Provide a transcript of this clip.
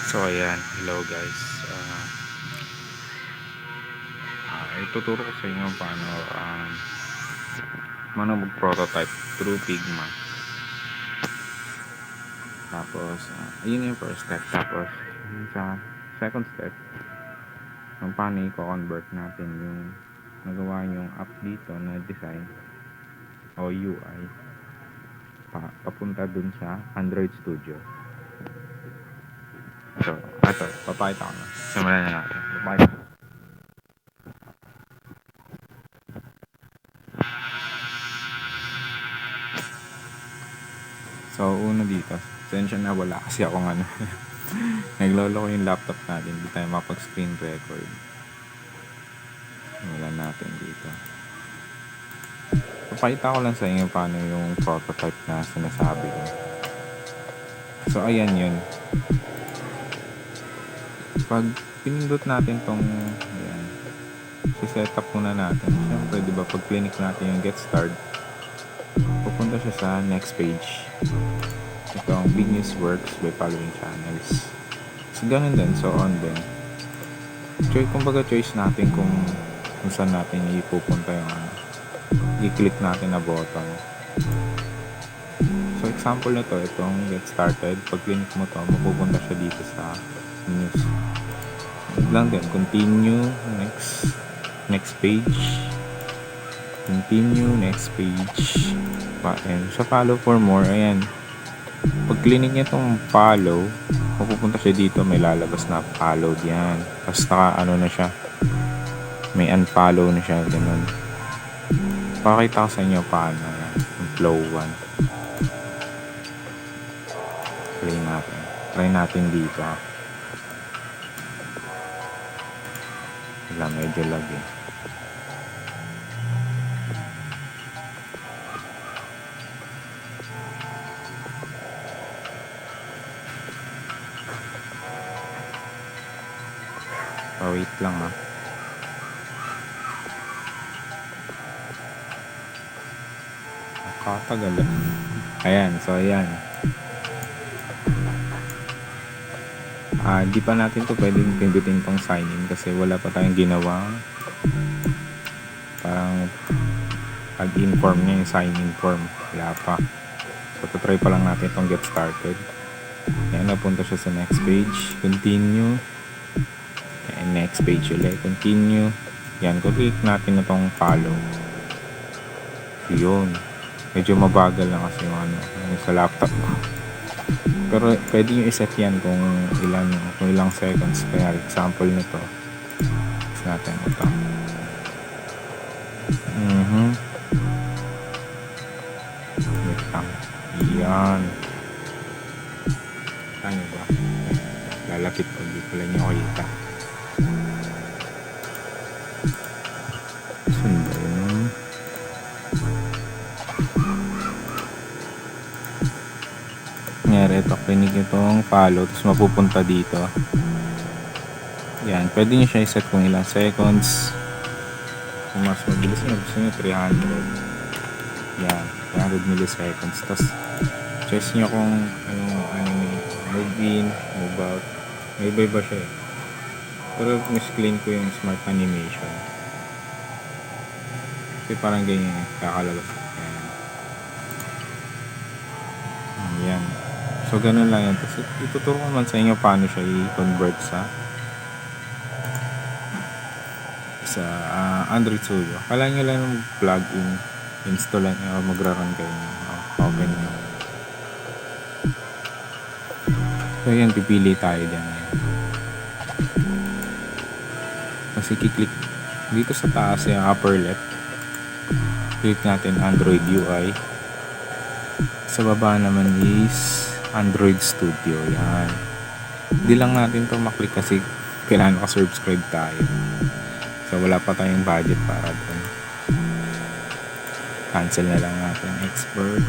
So ayan, hello guys. Ituturo ko sa inyo paano mag-prototype through Figma. Tapos, yun yung first step. Tapos, sa second step, kung paano i-convert natin yung nagawa yung app dito na design o UI papunta dun sa Android Studio. So, ito, papakita ko na. Simulan na natin. Papakita ko. So, una dito, sensya na wala kasi akong naglolo ko yung laptop natin, hindi tayo mapag-screen record. Wala natin dito. Papakita ko lang sa inyo paano yung prototype na sinasabi ko. So, ayan yun. Pag pinindot natin tong, ayan, set up muna natin. Siyempre, di ba, pag clinic natin yung get start, pupunta siya sa next page. Ito ang Big News Works by following channels. So, ganun din. So, on din. Kumbaga, choice natin kung saan natin ipupunta yung i-click natin na button. So, example na to, itong get started. Pag click mo to, mapupunta siya dito sa news. Lang din, continue, next page. Continue, next page. And sa follow for more, ayan. Pag click niya itong follow, mapupunta siya dito, may lalabas na follow yan. Tapos na siya, may unfollow na siya, ganun. Pakita ko sa inyo paano yan, yung flow 1. Try natin dito. Wala, medyo lag eh. Wait lang ha. Nakatagal eh. Ayan, so ayan. Di pa natin to pwedeng pindutin tong sign in kasi wala pa tayong ginawa. Parang pag-inform niya yung sign in form. Wala pa. So, try pa lang natin itong get started. Ayan, napunta siya sa next page. Continue. And next page ulit. Continue. Yan, click natin na itong follow. Yun. Medyo mabagal lang kasi yung sa laptop ko. Pero pwede nyo iset yan kung ilang seconds. Kaya example nito. Is natin ito. Wait lang. Yan. Ano ba? Lalapit ko. Hindi pala nyo kita. Sundan. Ngayon, ito, click itong follow, tapos mapupunta dito. Yan, pwede nyo siya iset kung ilang seconds. Kung mas mabilis nyo, gusto nyo 300. Yan, 300 milliseconds. Tapos, choice nyo kung move in, move out. May iba siya eh. Pero mis-clean ko yung smart animation. Kasi parang ganyan eh, kakalabas. Yan. So, ganun lang yan. Tapos, ituturo ko naman sa inyo paano siya i-convert sa Android Studio. Kailangan nyo lang mag-plug-in, installan nyo, magra-run kayo nyo. Open nyo. So, yan, pipili tayo dyan. Kasi kiklik dito sa taas yung upper left. Click natin Android UI. Sa baba naman is Android Studio. Yan. Hindi lang natin to maklik kasi kailangan subscribe tayo. So wala pa tayong budget para doon. Cancel na lang natin export.